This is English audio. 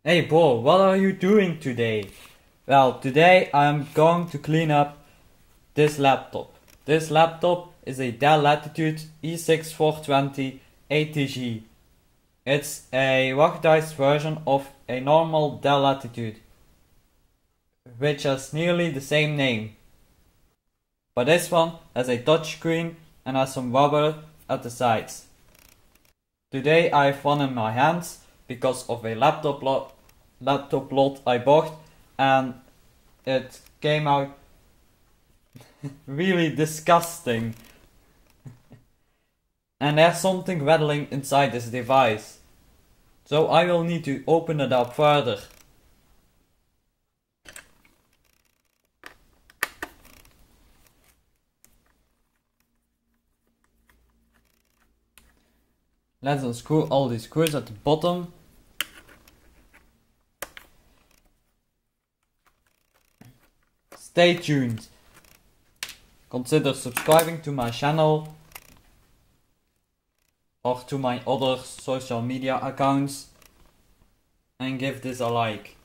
Hey Bo, what are you doing today? Well, today I'm going to clean up this laptop. This laptop is a Dell Latitude E6420 ATG. It's a ruggedized version of a normal Dell Latitude, which has nearly the same name. But this one has a touchscreen and has some rubber at the sides. Today I have one in my hands because of a laptop lot I bought, and it came out really disgusting. And there's something rattling inside this device. So I will need to open it up further. Let's unscrew all these screws at the bottom. Stay tuned. Consider subscribing to my channel or to my other social media accounts and give this a like.